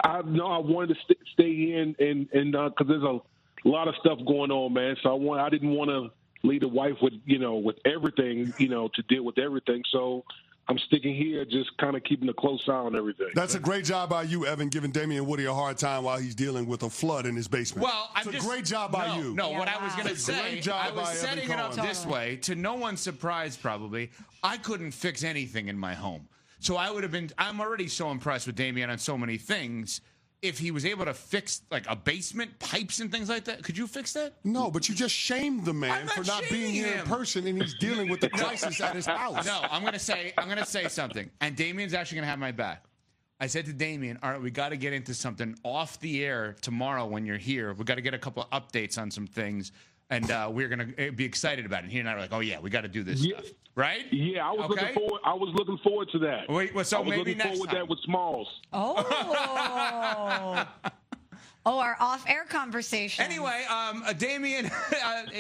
I know I wanted to stay in and because there's a lot of stuff going on, man. So I didn't want to leave the wife with everything, to deal with everything. So I'm sticking here, just kind of keeping a close eye on everything. That's a great job by you, Evan, giving Damien Woody a hard time while he's dealing with a flood in his basement. Well, it's a great job by you. No, what I was going to say, I was setting it up this way, to no one's surprise probably, I couldn't fix anything in my home. So I'm already so impressed with Damien on so many things. If he was able to fix like a basement, pipes and things like that, could you fix that? No, but you just shamed the man for not being here in person, and he's dealing with the crisis at his house. No, I'm gonna say something, and Damien's actually gonna have my back. I said to Damien, all right, we got to get into something off the air tomorrow when you're here. We got to get a couple of updates on some things, and we're gonna be excited about it. And he and I were like, oh yeah, we got to do this stuff, right? Yeah, I was looking forward to that. Wait, well, so I was maybe looking next forward time. to that with Smalls. Our off-air conversation. Anyway, Damien,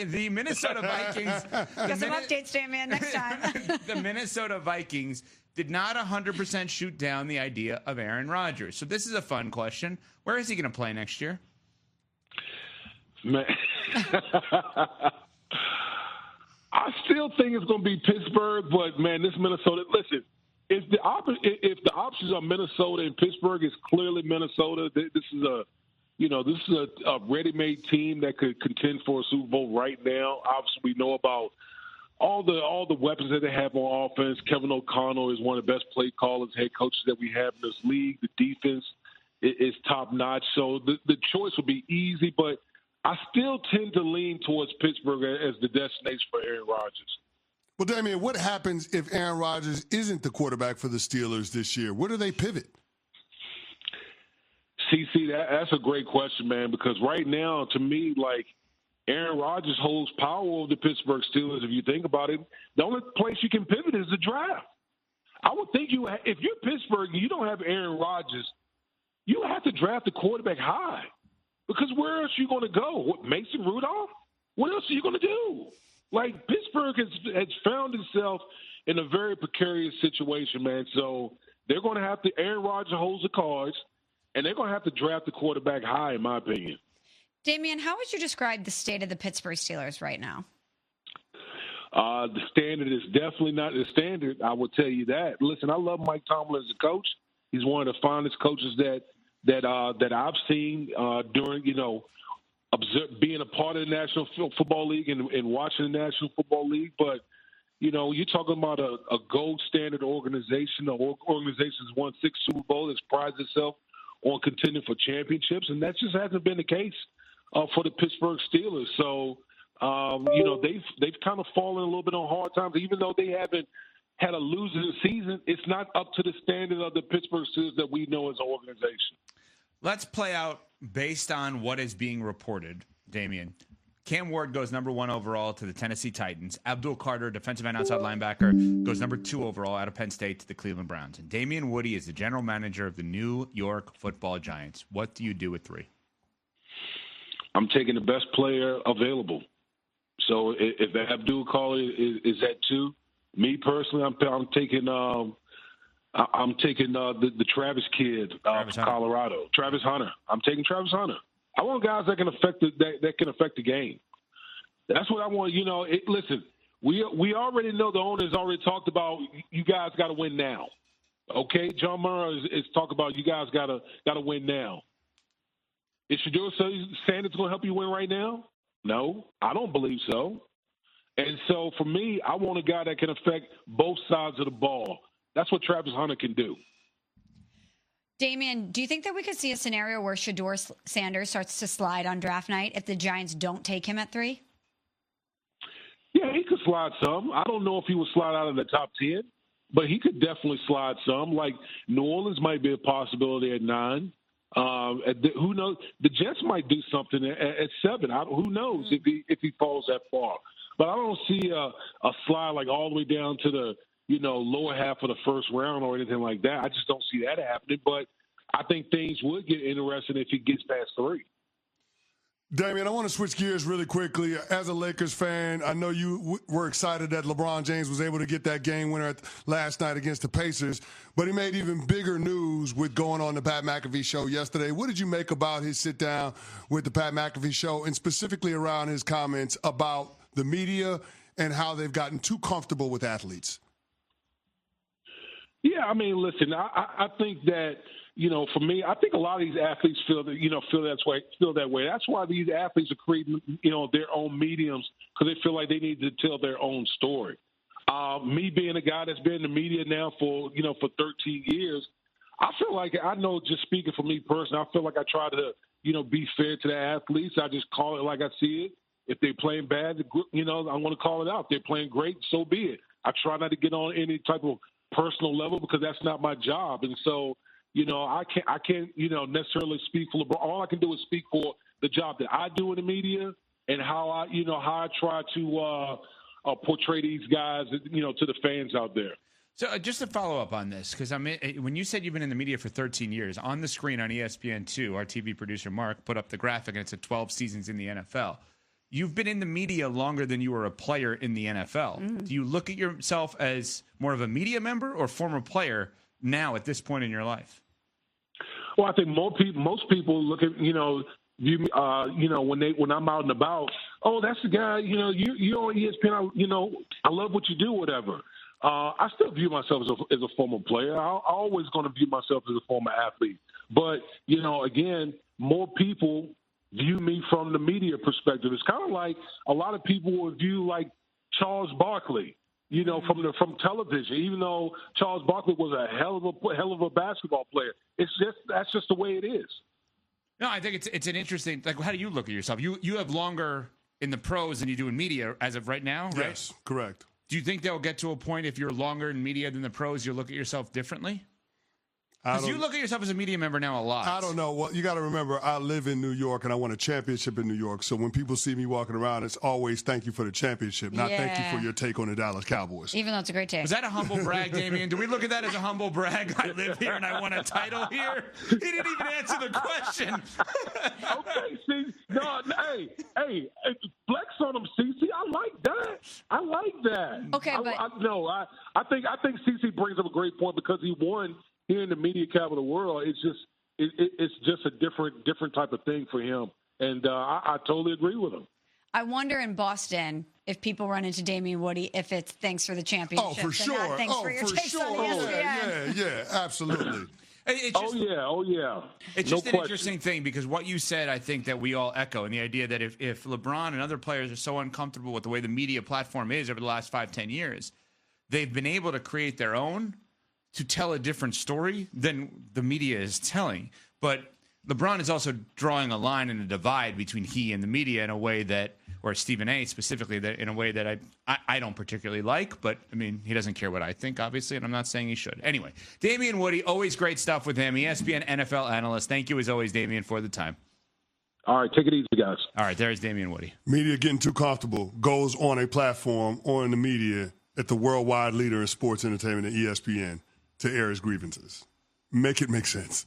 the Minnesota Vikings. Get some updates, Damien, next time. The Minnesota Vikings did not 100% shoot down the idea of Aaron Rodgers. So this is a fun question. Where is he going to play next year? Man. I still think it's going to be Pittsburgh, but, man, this Minnesota – listen, if the options are Minnesota and Pittsburgh, it's clearly Minnesota. This is a ready-made team that could contend for a Super Bowl right now. Obviously, we know about all the weapons that they have on offense. Kevin O'Connell is one of the best play callers, head coaches that we have in this league. The defense is top-notch. So the choice will be easy, but I still tend to lean towards Pittsburgh as the destination for Aaron Rodgers. Well, Damien, what happens if Aaron Rodgers isn't the quarterback for the Steelers this year? Where do they pivot? CC, that's a great question, man, because right now, to me, like, Aaron Rodgers holds power over the Pittsburgh Steelers. If you think about it, the only place you can pivot is the draft. I would think if you're Pittsburgh and you don't have Aaron Rodgers, you have to draft the quarterback high, because where else are you going to go? What, Mason Rudolph? What else are you going to do? Like, Pittsburgh has found itself in a very precarious situation, man. So they're going to have to – Aaron Rodgers holds the cards, and they're going to have to draft the quarterback high, in my opinion. Damien, how would you describe the state of the Pittsburgh Steelers right now? The standard is definitely not the standard. I will tell you that. Listen, I love Mike Tomlin as a coach. He's one of the finest coaches that I've seen during, being a part of the National Football League and watching the National Football League. But, you're talking about a gold standard organization. The organization has won 6 Super Bowls. It's prided itself on contending for championships, and that just hasn't been the case for the Pittsburgh Steelers. So, they've kind of fallen a little bit on hard times. Even though they haven't had a losing season, it's not up to the standard of the Pittsburgh Steelers that we know as an organization. Let's play out based on what is being reported, Damien. Cam Ward goes number 1 overall to the Tennessee Titans. Abdul Carter, defensive end outside linebacker, goes number 2 overall out of Penn State to the Cleveland Browns. And Damien Woody is the general manager of the New York Football Giants. What do you do with 3? I'm taking the best player available. So if Abdul Carter is at 2, me personally, I'm taking the Travis kid from Colorado, Travis Hunter. I'm taking Travis Hunter. I want guys that can affect the game. That's what I want. Listen, we already know the owner's already talked about. You guys got to win now. Okay, John Murray is talking about you guys got to win now. Is Sheduer Sanders going to help you win right now? No, I don't believe so. And so for me, I want a guy that can affect both sides of the ball. That's what Travis Hunter can do. Damien, do you think that we could see a scenario where Sheduer Sanders starts to slide on draft night if the Giants don't take him at 3? Yeah, he could slide some. I don't know if he would slide out of the top 10, but he could definitely slide some. Like New Orleans might be a possibility at 9. Who knows? The Jets might do something at 7. Who knows if he falls that far? But I don't see a slide like all the way down to the lower half of the first round or anything like that. I just don't see that happening. But I think things would get interesting if he gets past 3. Damien, I want to switch gears really quickly. As a Lakers fan, I know you were excited that LeBron James was able to get that game winner last night against the Pacers, but he made even bigger news with going on the Pat McAfee show yesterday. What did you make about his sit-down with the Pat McAfee show, and specifically around his comments about the media and how they've gotten too comfortable with athletes? Yeah, I mean, listen, I think that, for me, I think a lot of these athletes feel that way. That's why these athletes are creating, their own mediums, because they feel like they need to tell their own story. Me being a guy that's been in the media now for 13 years, I feel like, I know, just speaking for me personally, I feel like I try to, be fair to the athletes. I just call it like I see it. If they're playing bad, I'm going to call it out. If they're playing great, so be it. I try not to get on any type of personal level because that's not my job. And so, I can't necessarily speak for LeBron. All I can do is speak for the job that I do in the media and how I try to portray these guys, to the fans out there. So just to follow up on this, because when you said you've been in the media for 13 years, on the screen on ESPN2, our TV producer Mark put up the graphic, and it's at 12 seasons in the NFL. You've been in the media longer than you were a player in the NFL. Mm. Do you look at yourself as more of a media member or former player now at this point in your life? Well, I think most people look at, when I'm out and about, oh, that's the guy, you're on ESPN, I love what you do, whatever. I still view myself as a former player. I'm always going to view myself as a former athlete. But, again, more people view me from the media perspective. It's kind of like a lot of people would view like Charles Barkley, from television. Even though Charles Barkley was a hell of a basketball player, that's just the way it is. No, I think it's an interesting. Like, how do you look at yourself? You have longer in the pros than you do in media as of right now, right? Yes, correct. Do you think they'll get to a point if you're longer in media than the pros, you'll look at yourself differently? Because you look at yourself as a media member now a lot. I don't know. Well, you got to remember, I live in New York, and I won a championship in New York. So when people see me walking around, it's always thank you for the championship, not thank you for your take on the Dallas Cowboys. Even though it's a great take. Was that a humble brag, Damien? Do we look at that as a humble brag? I live here and I won a title here? He didn't even answer the question. Okay, see, no, hey, flex on him, CC. I like that. Okay, I think CC brings up a great point because he won here in the media capital of the world. It's just a different type of thing for him, and I totally agree with him. I wonder in Boston if people run into Damien Woody if it's thanks for the championship. Oh, for sure. Thanks for your takes on ESPN. Yeah, absolutely. Yeah. It's just an interesting thing because what you said, I think that we all echo, and the idea that if LeBron and other players are so uncomfortable with the way the media platform is over the last 5-10 years, they've been able to create their own to tell a different story than the media is telling. But LeBron is also drawing a line and a divide between he and the media in a way that, or Stephen A. specifically, that in a way that I don't particularly like. But, I mean, he doesn't care what I think, obviously, and I'm not saying he should. Anyway, Damien Woody, always great stuff with him. ESPN NFL analyst. Thank you, as always, Damien, for the time. All right, take it easy, guys. All right, there's Damien Woody. Media getting too comfortable goes on a platform or in the media at the worldwide leader in sports entertainment at ESPN to air his grievances. Make it make sense.